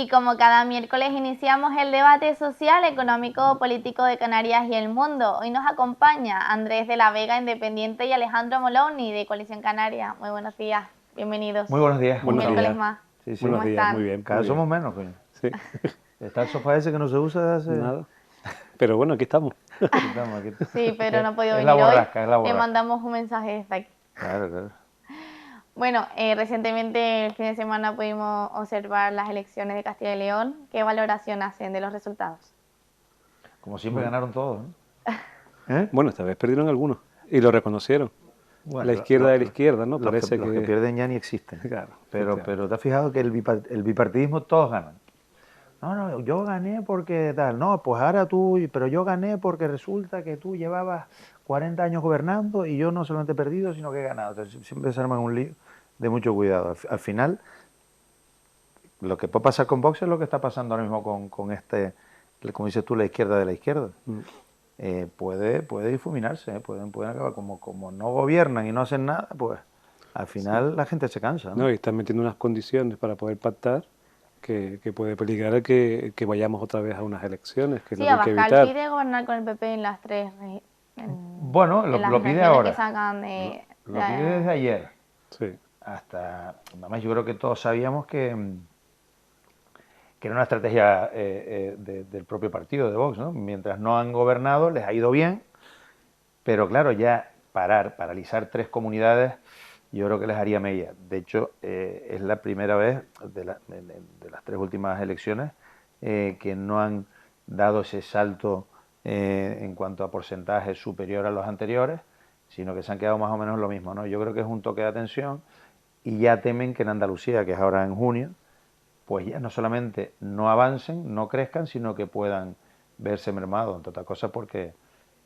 Y como cada miércoles iniciamos el debate social, económico, político de Canarias y el mundo. Hoy nos acompaña Andrés de la Vega, Independiente, y Alejandro Moloni, de Coalición Canaria. Muy buenos días, bienvenidos. Muy buenos días. Un Buenos miércoles días. más. Sí, sí. ¿Cómo Buenos días, están? muy bien. Cada muy vez somos bien. menos, coño. Sí, Está el sofá ese que no se usa desde hace... nada. Pero bueno, aquí estamos. Aquí estamos, aquí. Sí, pero no ha podido Es la venir hoy. borrasca, es la Le borrasca. mandamos un mensaje desde aquí. Claro, claro. Bueno, recientemente el fin de semana pudimos observar las elecciones de Castilla y León. ¿Qué valoración hacen de los resultados? Como siempre Bueno. ganaron todos, ¿no? ¿Eh? Bueno, esta vez perdieron algunos y lo reconocieron. Bueno, La izquierda de la izquierda, ¿no? Parece los que pierden ya ni existen. Claro, Pero te has fijado que el bipartidismo todos ganan. No, yo gané porque tal. No, pues ahora tú, pero yo gané porque resulta que tú llevabas 40 años gobernando y yo no solamente he perdido, sino que he ganado. Entonces, siempre se arman un lío de mucho cuidado. Al final, lo que puede pasar con Vox es lo que está pasando ahora mismo con este, como dices tú, la izquierda de la izquierda. Puede difuminarse, pueden acabar como no gobiernan y no hacen nada, pues al final la gente se cansa, ¿no? No, y están metiendo unas condiciones para poder pactar que puede peligrar a que vayamos otra vez a unas elecciones, que es Sí, lo que hay que Abascal evitar. pide gobernar con el PP en las tres Bueno, en las lo pide regiones ahora. que sacan de, Lo pide desde ayer. Sí. Además yo creo que todos sabíamos que era una estrategia del propio partido de Vox, ¿no? Mientras no han gobernado les ha ido bien, pero claro, ya paralizar tres comunidades, yo creo que les haría mella. De hecho, es la primera vez de las tres últimas elecciones que no han dado ese salto en cuanto a porcentaje superior a los anteriores, sino que se han quedado más o menos lo mismo, ¿no? Yo creo que es un toque de atención y ya temen que en Andalucía, que es ahora en junio, pues ya no solamente no avancen, no crezcan, sino que puedan verse mermados, entre otras cosas porque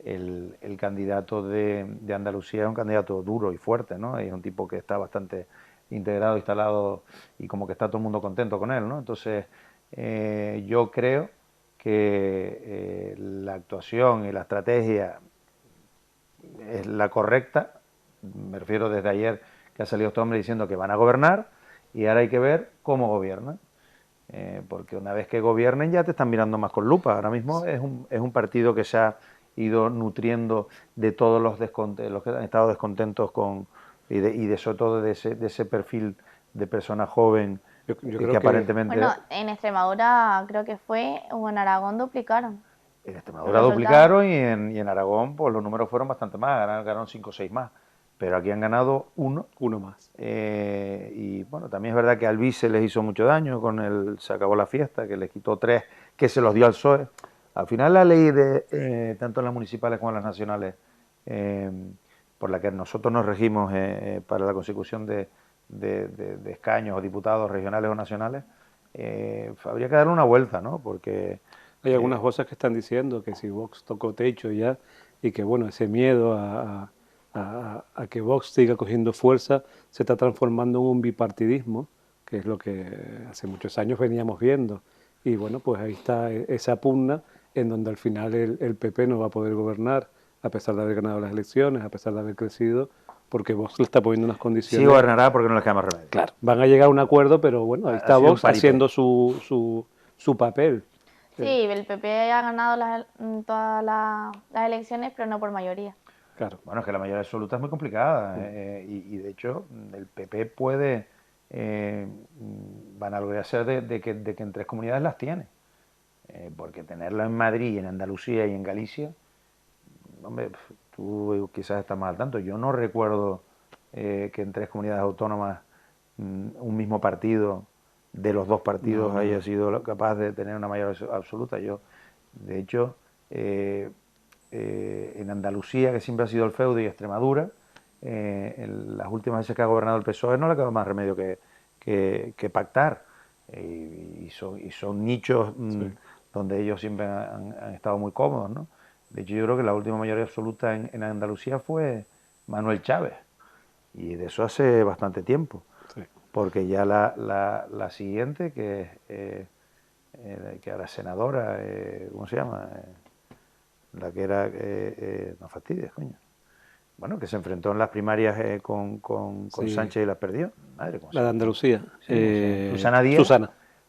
el candidato de Andalucía es un candidato duro y fuerte, ¿no? Es un tipo que está bastante integrado, instalado y como que está todo el mundo contento con él, ¿no? Entonces, yo creo que la actuación y la estrategia es la correcta, me refiero desde ayer que ha salido este hombre diciendo que van a gobernar y ahora hay que ver cómo gobiernan. Porque una vez que gobiernen ya te están mirando más con lupa. Ahora mismo es un partido que se ha ido nutriendo de todos los que han estado descontentos sobre todo de ese perfil de persona joven Yo que creo que aparentemente... Bueno, en Extremadura creo que fue, o en Aragón duplicaron En los Extremadura resultados. duplicaron y en Aragón pues los números fueron bastante más, ganaron 5 o 6 más. Pero aquí han ganado uno. uno más. Y bueno, también es verdad que al BIS se les hizo mucho daño, se acabó la fiesta, que les quitó 3, que se los dio al PSOE. Al final la ley de tanto en las municipales como en las nacionales, por la que nosotros nos regimos para la consecución de escaños o diputados regionales o nacionales, habría que darle una vuelta, ¿no? Porque Hay algunas voces que están diciendo que si Vox tocó techo ya y que bueno, ese miedo a que Vox siga cogiendo fuerza se está transformando en un bipartidismo, que es lo que hace muchos años veníamos viendo. Y bueno, pues ahí está esa pugna en donde al final el PP no va a poder gobernar, a pesar de haber ganado las elecciones, a pesar de haber crecido, porque Vox le está poniendo unas sí condiciones. gobernará porque no les queda más remedio. Claro, van a llegar a un acuerdo, pero bueno, ahí está Vox haciendo su papel. Sí, el PP ha ganado todas las elecciones, pero no por mayoría. Claro. Bueno, es que la mayoría absoluta es muy complicada y de hecho el PP puede vanagloriarse de que en tres comunidades las tiene. Porque tenerlo en Madrid, en Andalucía y en Galicia, hombre, tú quizás estás más al tanto. Yo no recuerdo que en tres comunidades autónomas un mismo partido de los dos partidos haya sido capaz de tener una mayoría absoluta. De hecho, en Andalucía, que siempre ha sido el feudo, y Extremadura, en las últimas veces que ha gobernado el PSOE no le ha quedado más remedio que pactar. Y son nichos donde ellos siempre han estado muy cómodos, ¿no? De hecho, yo creo que la última mayoría absoluta en Andalucía fue Manuel Chávez, y de eso hace bastante tiempo, porque ya la siguiente, que ahora es senadora, ¿cómo se llama? La que era, no fastidies, coño. Bueno, que se enfrentó en las primarias con Sánchez y las perdió. Madre, ¿cómo se La de llama? Andalucía. Sí, Susana Díaz.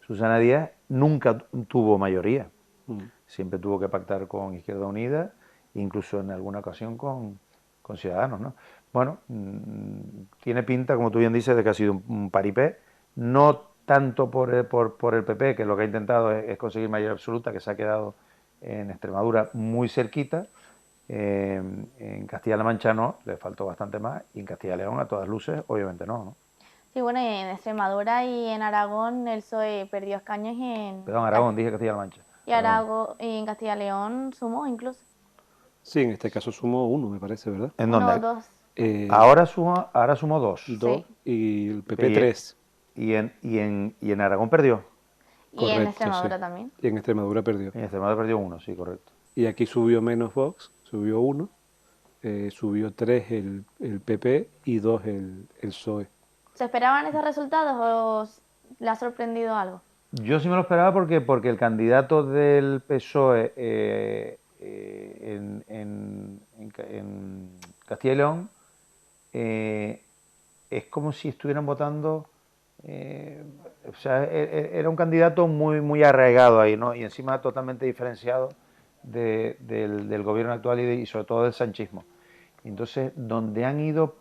Susana Díaz nunca tuvo mayoría. Mm. Siempre tuvo que pactar con Izquierda Unida, incluso en alguna ocasión con Ciudadanos, ¿no? Bueno, tiene pinta, como tú bien dices, de que ha sido un paripé, no tanto por el PP, que lo que ha intentado es conseguir mayoría absoluta, que se ha quedado en Extremadura muy cerquita. En Castilla-La Mancha no, le faltó bastante más, y en Castilla-León a todas luces, obviamente no. Sí, bueno, y en Extremadura y en Aragón el PSOE perdió escaños y Perdón, Aragón, dije Castilla-La Mancha. y Aragón y en Castilla y León sumó incluso. Sí, en este caso sumo uno, me parece, ¿verdad? ¿En Uno o dónde? dos. Ahora sumo dos. Dos Sí. y el PP 3. Y en Aragón perdió. Y en Correcto, Extremadura sí. también. Y en Extremadura perdió. En Extremadura perdió uno, sí, correcto. Y aquí subió menos Vox, subió 1, subió 3 el PP y 2 el PSOE. ¿Se esperaban esos resultados o le ha sorprendido algo? Yo sí me lo esperaba porque el candidato del PSOE en Castilla y León es como si estuvieran votando, o sea, era un candidato muy, muy arraigado ahí, ¿no? Y encima totalmente diferenciado del gobierno actual y sobre todo del sanchismo. Entonces, donde han ido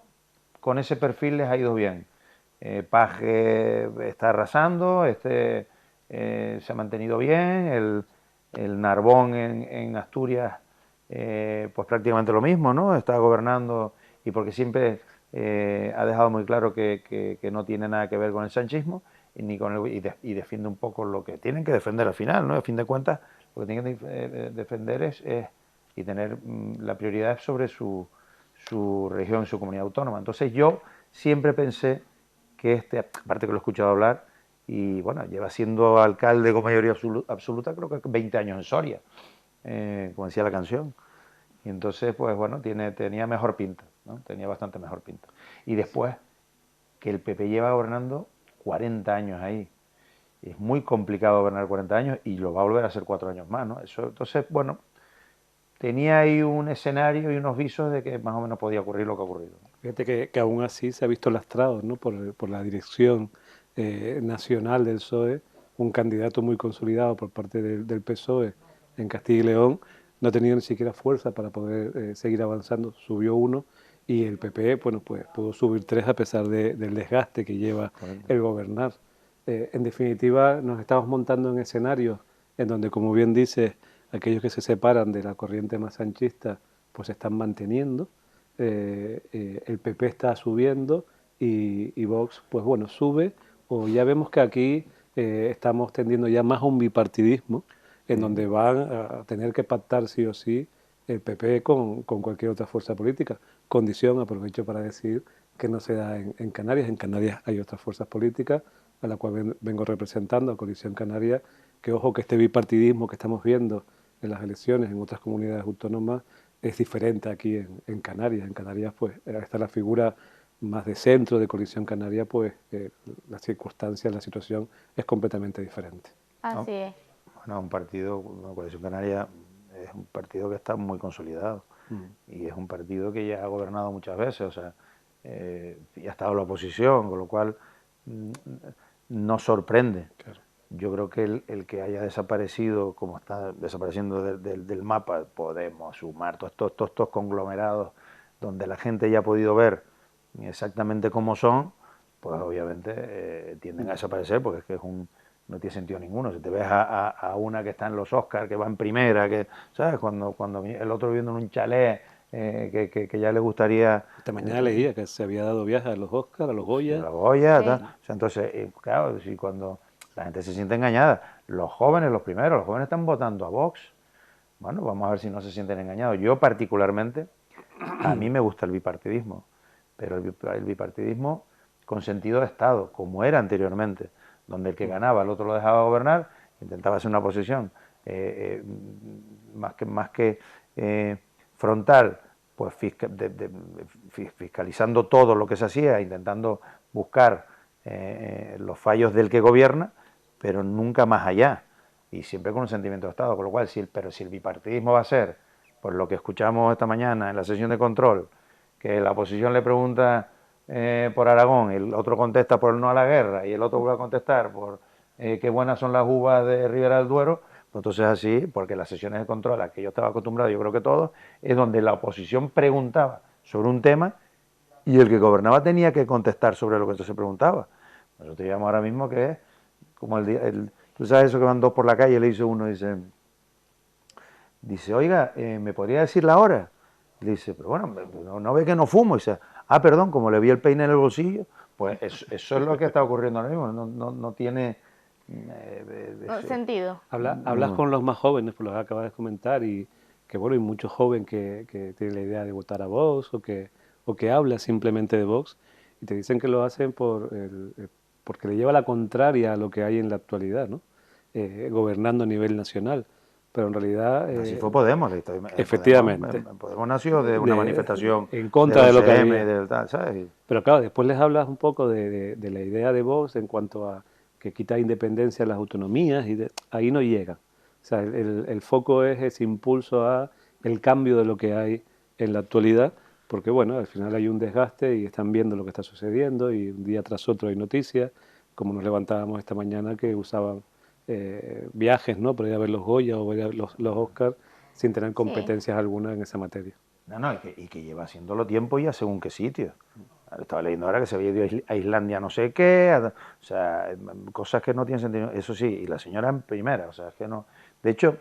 con ese perfil les ha ido bien. Paje está arrasando, se ha mantenido bien, el Narbón en Asturias pues prácticamente lo mismo, ¿no? Está gobernando y porque siempre ha dejado muy claro que no tiene nada que ver con el sanchismo ni con y defiende un poco lo que tienen que defender al final, ¿no? A fin de cuentas, lo que tienen que defender y tener la prioridad sobre su región, su comunidad autónoma. Entonces yo siempre pensé que aparte que lo he escuchado hablar, y bueno, lleva siendo alcalde con mayoría absoluta, creo que 20 años en Soria, como decía la canción. Y entonces, pues bueno, tenía mejor pinta, ¿no? Tenía bastante mejor pinta. Y después, que el PP lleva gobernando 40 años ahí. Es muy complicado gobernar 40 años y lo va a volver a hacer 4 años más, ¿no? Entonces, bueno, tenía ahí un escenario y unos visos de que más o menos podía ocurrir lo que ha ocurrido. Fíjate que aún así se ha visto lastrado, ¿no? por la dirección nacional del PSOE, un candidato muy consolidado por parte del PSOE en Castilla y León, no ha tenido ni siquiera fuerza para poder seguir avanzando, subió 1 y el PP, bueno, pues pudo subir 3 a pesar del desgaste que lleva el gobernar. En definitiva, nos estamos montando en escenarios en donde, como bien dices, aquellos que se separan de la corriente más sanchista, pues se están manteniendo. El PP está subiendo y Vox, pues bueno, sube, o ya vemos que aquí estamos tendiendo ya más a un bipartidismo, en donde van a tener que pactar sí o sí el PP con cualquier otra fuerza política. Condición, aprovecho para decir, que no se da en Canarias. En Canarias hay otras fuerzas políticas, a la cual vengo representando, a Coalición Canaria, que ojo que este bipartidismo que estamos viendo en las elecciones en otras comunidades autónomas es diferente aquí en Canarias. En Canarias, pues, está la figura más de centro de Coalición Canaria, pues las circunstancias, la situación es completamente diferente. Así es. Bueno, una Coalición Canaria es un partido que está muy consolidado y es un partido que ya ha gobernado muchas veces, o sea, y ha estado en la oposición, con lo cual no sorprende. Claro. Yo creo que el que haya desaparecido, como está desapareciendo del mapa, Podemos, Sumar, todos estos conglomerados donde la gente ya ha podido ver exactamente cómo son, pues obviamente tienden a desaparecer porque es que no tiene sentido ninguno. Si te ves a una que está en los Oscars, que va en primera, que ¿sabes? Cuando el otro viviendo en un chalet, que ya le gustaría... Esta mañana leía que se había dado viaje a los Oscars, a los Goya. La Goya, Sí. tal. O sea, entonces, claro, si cuando la gente se siente engañada, los jóvenes están votando a Vox, bueno, vamos a ver si no se sienten engañados. Yo particularmente, a mí me gusta el bipartidismo, pero el bipartidismo con sentido de Estado, como era anteriormente, donde el que ganaba, el otro lo dejaba gobernar, intentaba hacer una posición más que frontal, pues fiscalizando todo lo que se hacía, intentando buscar los fallos del que gobierna, pero nunca más allá, y siempre con un sentimiento de Estado, con lo cual, si el bipartidismo va a ser, pues lo que escuchamos esta mañana en la sesión de control, que la oposición le pregunta por Aragón, el otro contesta por el no a la guerra, y el otro vuelve a contestar qué buenas son las uvas de Ribera del Duero, pues entonces así, porque las sesiones de control a las que yo estaba acostumbrado, yo creo que todos, es donde la oposición preguntaba sobre un tema y el que gobernaba tenía que contestar sobre lo que se preguntaba. Nosotros digamos ahora mismo que es como tú sabes eso que van dos por la calle y le dice uno, dice, oiga, ¿me podría decir la hora? Le dice, pero bueno, no ve que no fumo. Y dice, ah, perdón, como le vi el peine en el bolsillo, pues eso es lo que está ocurriendo ahora mismo, no tiene Sentido. Hablas con los más jóvenes, por lo que acabas de comentar, y que bueno, hay muchos jóvenes que tienen la idea de votar a Vox o que habla simplemente de Vox y te dicen que lo hacen porque le lleva la contraria a lo que hay en la actualidad, ¿no? Gobernando a nivel nacional. Pero en realidad... Así fue Podemos, efectivamente. Podemos nació de una manifestación en contra del de lo que 11M, había. del tal, ¿sabes? Pero claro, después les hablas un poco de la idea de Vox en cuanto a que quita independencia a las autonomías y ahí no llega. O sea, el foco es ese impulso a el cambio de lo que hay en la actualidad, porque bueno, al final hay un desgaste y están viendo lo que está sucediendo y un día tras otro hay noticias, como nos levantábamos esta mañana que usaban viajes, ¿no? Para ir a ver los Goya o ver los Oscars sin tener competencias algunas en esa materia. No, y que lleva haciéndolo tiempo ya según qué sitio. Estaba leyendo ahora que se había ido a Islandia no sé qué, o sea, cosas que no tienen sentido. Eso sí, y la señora en primera, o sea, es que no... De hecho,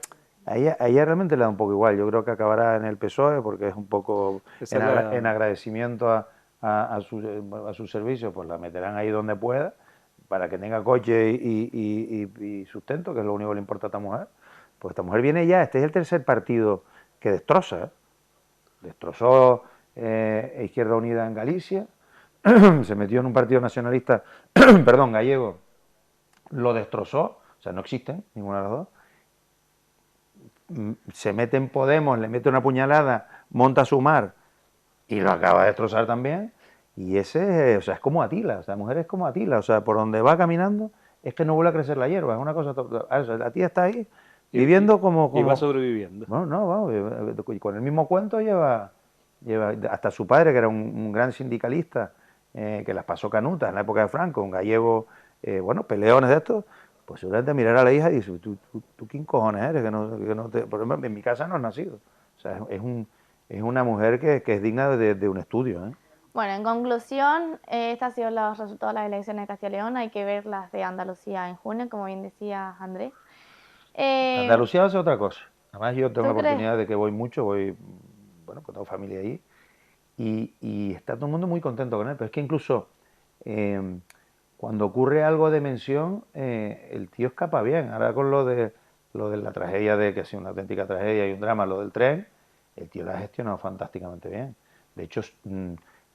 a ella realmente le da un poco igual. Yo creo que acabará en el PSOE porque es un poco en agradecimiento a su servicio, pues la meterán ahí donde pueda para que tenga coche y sustento, que es lo único que le importa a esta mujer. Pues esta mujer viene ya, este es el tercer partido que destroza, ¿eh? Destrozó Izquierda Unida en Galicia, se metió en un partido nacionalista, perdón, gallego, lo destrozó, o sea, no existen ninguna de las dos. Se mete en Podemos, le mete una puñalada, monta a Sumar y lo acaba de destrozar también. Y ese, o sea, es como Atila, o sea, la mujer es como Atila, o sea, por donde va caminando es que no vuelve a crecer la hierba, es una cosa... O sea, la tía está ahí viviendo como... Y va sobreviviendo. Bueno, no, vamos, con el mismo cuento lleva hasta su padre, que era un gran sindicalista, que las pasó canutas en la época de Franco, un gallego, bueno, peleones de estos, pues seguramente mirar a la hija y dice, ¿tú quién cojones eres? Que no te... Por ejemplo, en mi casa no has nacido. O sea, es una mujer que es digna de un estudio, ¿eh? Bueno, en conclusión, estos han sido los resultados de las elecciones de Castilla y León. Hay que ver las de Andalucía en junio, como bien decía Andrés. Andalucía va a ser otra cosa. Además, yo tengo la oportunidad crees? de que voy mucho, bueno, pues tengo familia ahí, y está todo el mundo muy contento con él. Pero es que incluso cuando ocurre algo de mención, el tío escapa bien. Ahora con lo de la tragedia, que ha sido una auténtica tragedia y un drama, lo del tren, el tío lo ha gestionado fantásticamente bien. De hecho,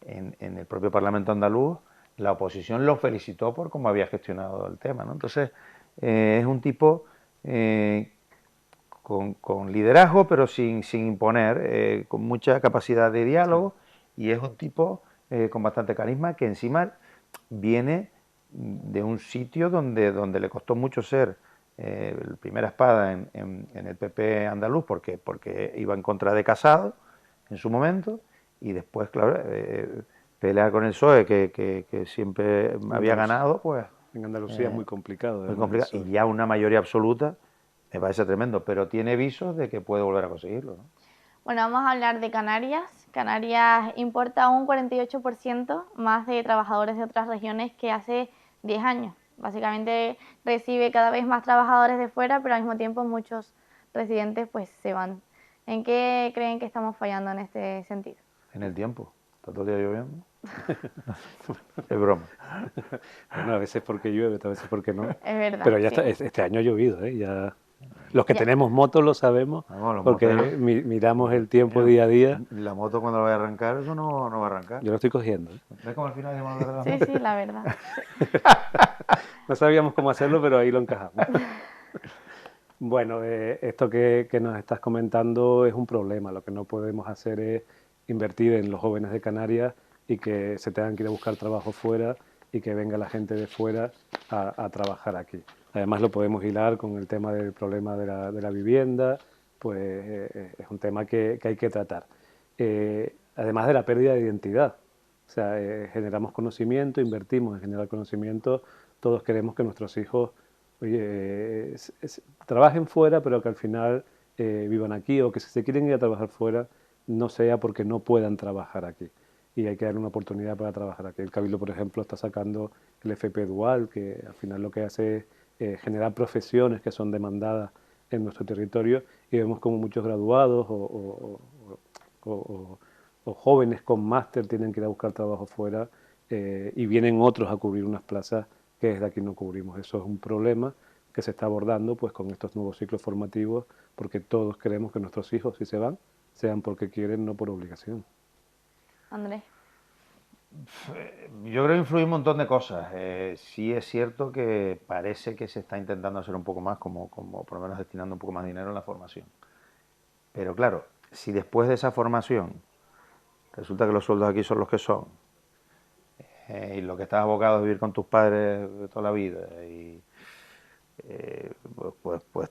en el propio Parlamento andaluz, la oposición lo felicitó por cómo había gestionado el tema, ¿no? Entonces, es un tipo con liderazgo, pero sin imponer, con mucha capacidad de diálogo, y es un tipo con bastante carisma que encima viene de un sitio donde le costó mucho ser la primera espada en el PP andaluz, porque iba en contra de Casado en su momento, y después, claro, pelear con el PSOE, que siempre había ganado, pues... En Andalucía es muy complicado. Muy complicado. Y ya una mayoría absoluta me parece tremendo, pero tiene visos de que puede volver a conseguirlo, ¿no? Bueno, vamos a hablar de Canarias. Canarias importa un 48% más de trabajadores de otras regiones que hace 10 años. Básicamente recibe cada vez más trabajadores de fuera, pero al mismo tiempo muchos residentes pues se van. ¿En qué creen que estamos fallando en este sentido? En el tiempo. Está todo el día lloviendo. Es broma. Bueno, a veces porque llueve, a veces porque no. Es verdad. Pero ya sí. este año ha llovido, ¿eh? Ya... Los que tenemos motos lo sabemos, Vamos, porque miramos el tiempo día a día. La moto cuando la vaya a arrancar, eso no va a arrancar. Yo lo estoy cogiendo, ¿eh? ¿Ves cómo al final llamamos a hablar de la Sí, moto? sí, la verdad. No sabíamos cómo hacerlo, pero ahí lo encajamos. Bueno, esto que nos estás comentando es un problema. Lo que no podemos hacer es invertir en los jóvenes de Canarias y que se tengan que ir a buscar trabajo fuera y que venga la gente de fuera a trabajar aquí. Además lo podemos hilar con el tema del problema de la vivienda, pues es un tema que hay que tratar. Además de la pérdida de identidad. O sea, generamos conocimiento, invertimos en generar conocimiento, todos queremos que nuestros hijos oye, trabajen fuera, pero que al final vivan aquí, o que si se quieren ir a trabajar fuera, no sea porque no puedan trabajar aquí. Y hay que dar una oportunidad para trabajar aquí. El Cabildo, por ejemplo, está sacando el FP Dual, que al final lo que hace es generar profesiones que son demandadas en nuestro territorio, y vemos como muchos graduados o jóvenes con máster tienen que ir a buscar trabajo fuera, y vienen otros a cubrir unas plazas que desde aquí no cubrimos. Eso es un problema que se está abordando pues con estos nuevos ciclos formativos, porque todos queremos que nuestros hijos, si se van, sean porque quieren, no por obligación. Andrés. Yo creo que influye un montón de cosas. Sí es cierto que parece que se está intentando hacer un poco más, como por lo menos destinando un poco más de dinero en la formación. Pero claro, si después de esa formación resulta que los sueldos aquí son los que son, y lo que estás abocado es vivir con tus padres de toda la vida, y pues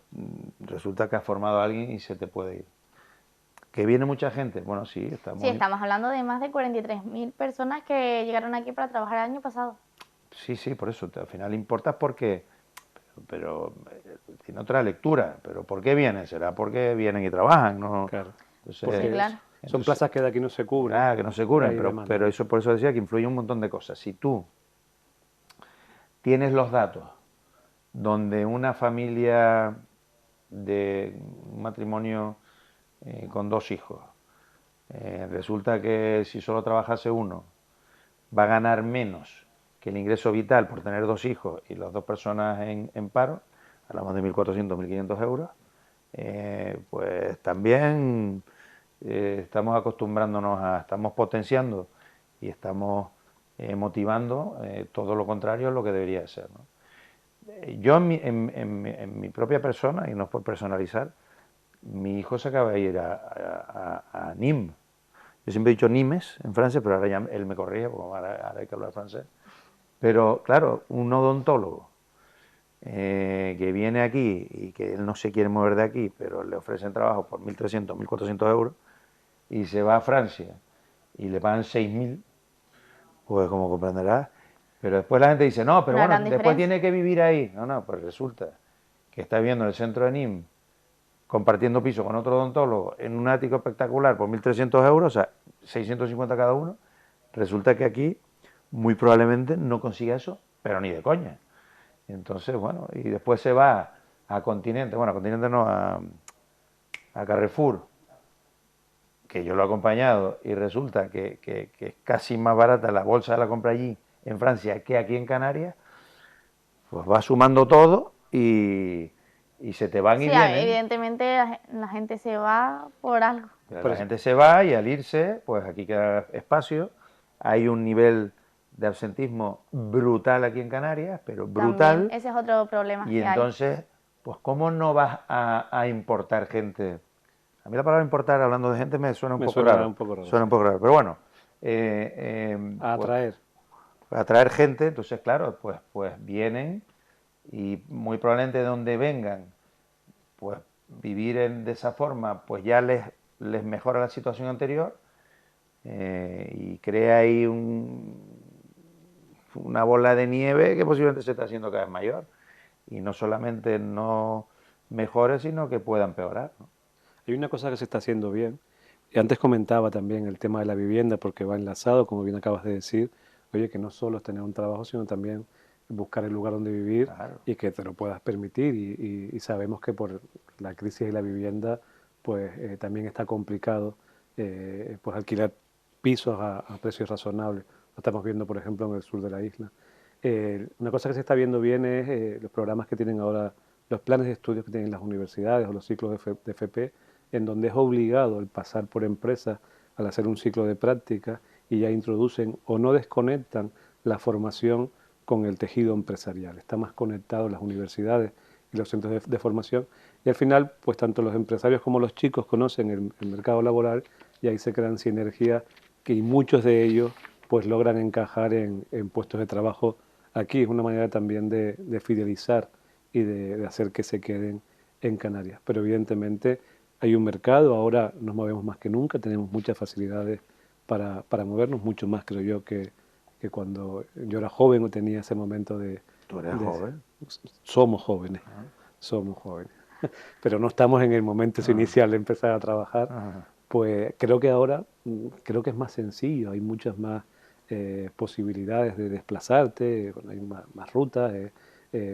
resulta que has formado a alguien y se te puede ir. ¿Que viene mucha gente? Bueno, sí, Sí, estamos hablando de más de 43.000 personas que llegaron aquí para trabajar el año pasado. Sí, por eso, al final importa porque, pero tiene otra lectura, pero ¿por qué vienen? ¿Será porque vienen y trabajan? ¿No? Claro. Entonces, Porque Sí, claro. son plazas que de aquí no se cubren. que no se cubren, Hay demanda. pero eso por eso decía que influye un montón de cosas. Si tú tienes los datos donde una familia de un matrimonio con 2 hijos, resulta que si solo trabajase uno, va a ganar menos que el ingreso vital por tener 2 hijos y las 2 personas en paro, hablamos de 1.400, 1.500 euros, pues también estamos acostumbrándonos estamos potenciando y estamos motivando todo lo contrario a lo que debería de ser, ¿no? Yo en mi propia persona, y no es por personalizar, mi hijo se acaba de ir a Nîmes. Yo siempre he dicho Nimes en Francia, pero ahora ya él me corrige, porque ahora hay que hablar francés. Pero claro, un odontólogo que viene aquí y que él no se quiere mover de aquí, pero le ofrecen trabajo por 1.300, 1.400 euros, y se va a Francia y le pagan 6.000, pues como comprenderás. Pero después la gente dice, no, pero Una bueno, gran después diferencia. tiene que vivir ahí. No, pues resulta que está viviendo en el centro de Nîmes, compartiendo piso con otro odontólogo en un ático espectacular por 1.300 euros, o sea, 650 cada uno. Resulta que aquí muy probablemente no consiga eso, pero ni de coña. Entonces, bueno, y después se va a Continente, bueno, a Continente no, a Carrefour, que yo lo he acompañado, y resulta que es casi más barata la bolsa de la compra allí en Francia que aquí en Canarias, pues va sumando todo y se te van y Sí, vienen. evidentemente la gente se va por algo. La gente se va y al irse, pues aquí queda espacio. Hay un nivel de absentismo brutal aquí en Canarias, pero brutal. También, ese es otro problema Y que hay. entonces, pues ¿cómo no vas a importar gente? A mí la palabra importar, hablando de gente, me suena un poco raro. Suena un poco raro, pero bueno. A atraer. Pues, atraer gente, entonces claro, pues vienen y muy probablemente de donde vengan, pues vivir de esa forma, pues ya les mejora la situación anterior, y crea ahí una bola de nieve que posiblemente se está haciendo cada vez mayor. Y no solamente no mejore, sino que pueda empeorar, ¿no? Hay una cosa que se está haciendo bien, y antes comentaba también el tema de la vivienda, porque va enlazado, como bien acabas de decir, oye, que no solo es tener un trabajo, sino también buscar el lugar donde vivir, Claro. y que te lo puedas permitir. Y sabemos que por la crisis de la vivienda, pues también está complicado pues alquilar pisos a precios razonables. Lo estamos viendo, por ejemplo, en el sur de la isla. Una cosa que se está viendo bien es los programas que tienen ahora, los planes de estudios que tienen las universidades o los ciclos de FP, en donde es obligado el pasar por empresas al hacer un ciclo de práctica, y ya introducen o no desconectan la formación con el tejido empresarial. Está más conectado las universidades y los centros de formación, y al final pues tanto los empresarios como los chicos conocen el mercado laboral, y ahí se crean sinergias y muchos de ellos pues logran encajar en puestos de trabajo aquí. Es una manera también de fidelizar y de hacer que se queden en Canarias. Pero evidentemente hay un mercado, ahora nos movemos más que nunca, tenemos muchas facilidades para movernos, mucho más creo yo que cuando yo era joven o tenía ese momento de... Tú eres joven. somos jóvenes, pero no estamos en el momento inicial de empezar a trabajar. Ajá. Pues creo que ahora, creo que es más sencillo, hay muchas más posibilidades de desplazarte, bueno, hay más rutas,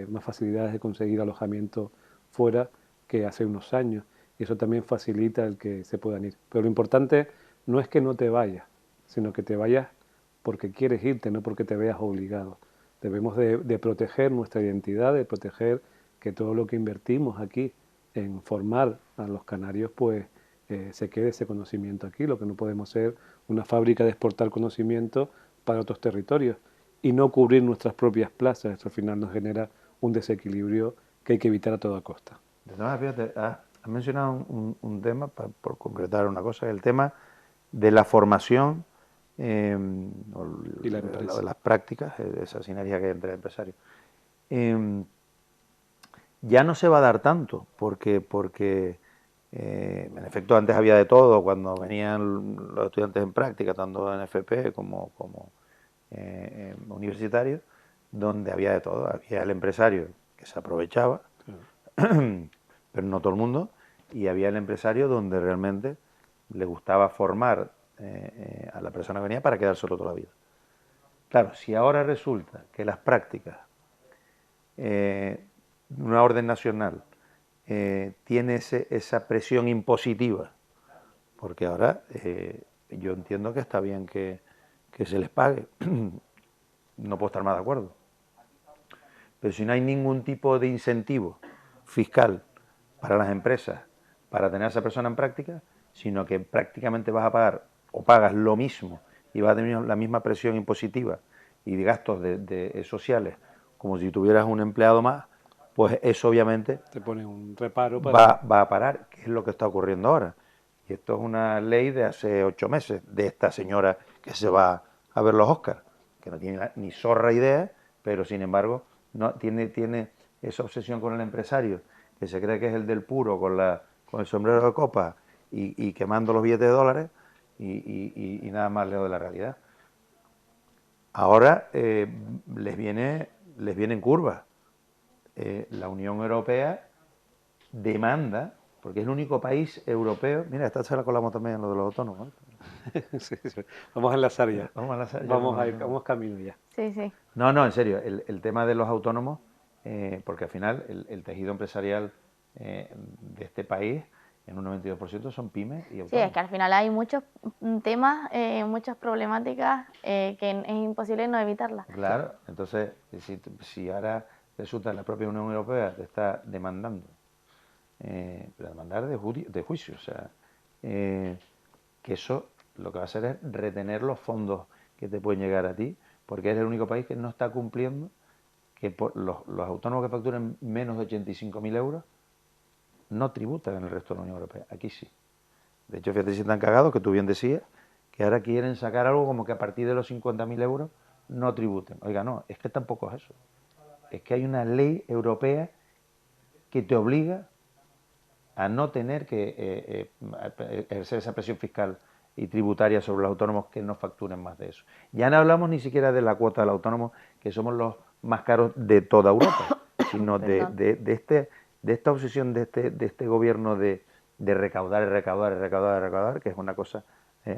más facilidades de conseguir alojamiento fuera que hace unos años, y eso también facilita el que se puedan ir. Pero lo importante no es que no te vayas, sino que te vayas porque quieres irte, no porque te veas obligado. Debemos de proteger nuestra identidad, de proteger que todo lo que invertimos aquí en formar a los canarios, pues se quede ese conocimiento aquí. Lo que no podemos ser una fábrica de exportar conocimiento para otros territorios y no cubrir nuestras propias plazas. Eso al final nos genera un desequilibrio que hay que evitar a toda costa. De todas maneras, fíjate, has mencionado un tema, por concretar una cosa, el tema de la formación Y la empresa. las prácticas, esa sinergia que hay entre empresarios. Ya no se va a dar tanto, porque en efecto antes había de todo, cuando venían los estudiantes en práctica, tanto en FP como universitarios, donde había de todo. Había el empresario que se aprovechaba, pero no todo el mundo, y había el empresario donde realmente le gustaba formar a la persona que venía para quedárselo toda la vida. Claro, si ahora resulta que las prácticas, una orden nacional, tiene esa presión impositiva, porque ahora yo entiendo que está bien que se les pague, no puedo estar más de acuerdo, pero si no hay ningún tipo de incentivo fiscal para las empresas para tener a esa persona en práctica, sino que prácticamente vas a pagar o pagas lo mismo y vas a tener la misma presión impositiva y de gastos sociales como si tuvieras un empleado más, pues eso obviamente te pone un reparo para... va a parar, que es lo que está ocurriendo ahora. Y esto es una ley de hace 8 meses, de esta señora que se va a ver los Oscars, que no tiene ni zorra idea, pero sin embargo no tiene esa obsesión con el empresario, que se cree que es el del puro, con el sombrero de copa y quemando los billetes de dólares y nada más lejos de la realidad. Ahora les viene en curva. La Unión Europea demanda, porque es el único país europeo, mira, esta se la colamos también en lo de los autónomos, ¿eh? Sí, sí. Vamos a enlazar ya. Vamos a enlazar ya Vamos camino ya. Sí, sí. No, en serio, el tema de los autónomos, porque al final el tejido empresarial de este país, en un 92% son pymes y autónomos. Sí, es que al final hay muchos temas, muchas problemáticas que es imposible no evitarlas. Claro, entonces, si ahora resulta que la propia Unión Europea te está demandando, pero demandar de juicio, o sea, que eso lo que va a hacer es retener los fondos que te pueden llegar a ti, porque es el único país que no está cumpliendo que por los autónomos que facturen menos de 85.000 euros no tributan en el resto de la Unión Europea. Aquí sí. De hecho, fíjate si están cagados, que tú bien decías, que ahora quieren sacar algo como que a partir de los 50.000 euros no tributen. Oiga, no, es que tampoco es eso. Es que hay una ley europea que te obliga a no tener que ejercer esa presión fiscal y tributaria sobre los autónomos que no facturen más de eso. Ya no hablamos ni siquiera de la cuota del autónomo, que somos los más caros de toda Europa, sino de esta obsesión de este gobierno de recaudar, que es una cosa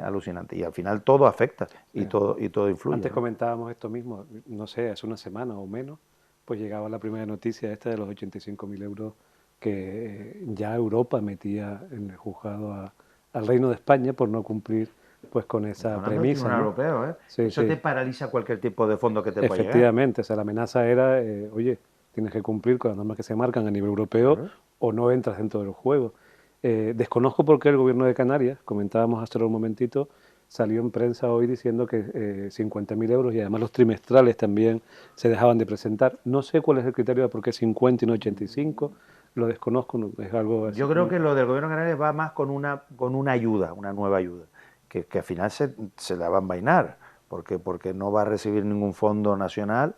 alucinante. Y al final todo afecta y todo influye. Antes comentábamos esto mismo, no sé, hace una semana o menos, pues llegaba la primera noticia esta de los 85.000 euros que ya Europa metía en el juzgado al Reino de España por no cumplir pues con esa premisa, ¿no? Europeo, ¿eh? Sí, eso sí. te paraliza cualquier tipo de fondo que te pueda llegar. Efectivamente, o sea, la amenaza era, oye, tienes que cumplir con las normas que se marcan a nivel europeo, claro, o no entras dentro del juego. Desconozco por qué el gobierno de Canarias, comentábamos hace un momentito, salió en prensa hoy diciendo que 50.000 euros y además los trimestrales también se dejaban de presentar. No sé cuál es el criterio de por qué 50 y no 85, lo desconozco, es algo así. Yo creo que lo del gobierno de Canarias va más con una ayuda, una nueva ayuda, que al final se la va a envainar, porque no va a recibir ningún fondo nacional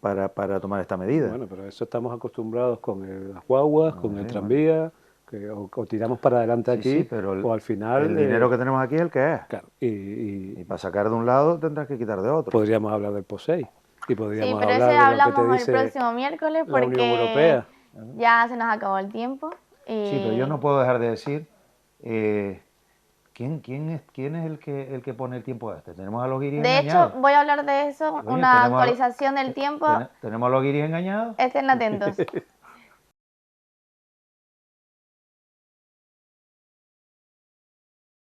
para tomar esta medida. Bueno, pero eso estamos acostumbrados con las guaguas, con el tranvía, o tiramos para adelante aquí, pero o al final... El dinero que tenemos aquí es el que es. Claro, y para sacar de un lado tendrás que quitar de otro. Podríamos hablar del POSEI. Y podríamos Sí, pero hablar ese de lo que te hablamos el dice próximo miércoles la Unión porque Europea. ya se nos acabó el tiempo. Sí, pero yo no puedo dejar de decir, ¿quién es el que pone el tiempo este? Tenemos a los guiris De hecho, engañados. voy a hablar de eso, Coño, una actualización del tiempo. tenemos a los guiris engañados. Estén atentos.